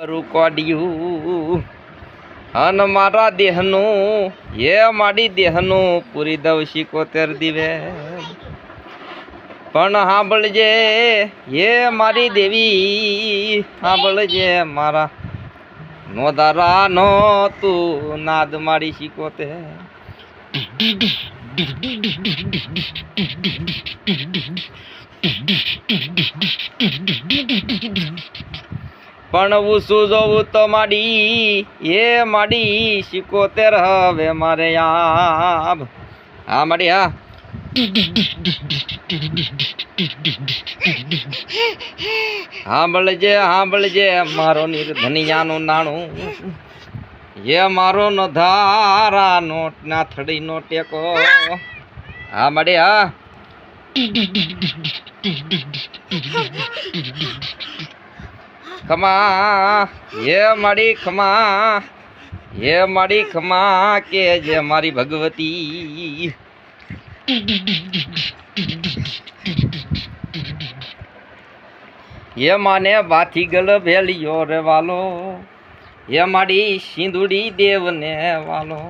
રૂકોડ્યું અન મારા દેહનું એ મારી દેહનું પૂરી દવ 75 દિવે પણ સાંભળજે એ મારી દેવી સાંભળજે મારા નોદારા નો તું નાદ મારી 75 પણ ઉસું જોવું તો માડી એ માડી 75 હવે મારે આબ હા માડી હા સાંભળજે મારો નિર્ધનિયાનું નાણું એ મારો નધારા નોટ ના થડી નો ટેકો હા માડી હા ખમા એ મારી ખમા એ મારી ખમા કે જે મારી ભગવતી એ માને બાથી ગલ ભેલિયો રે વાલો એ મારી સિંધુડી દેવને વાલો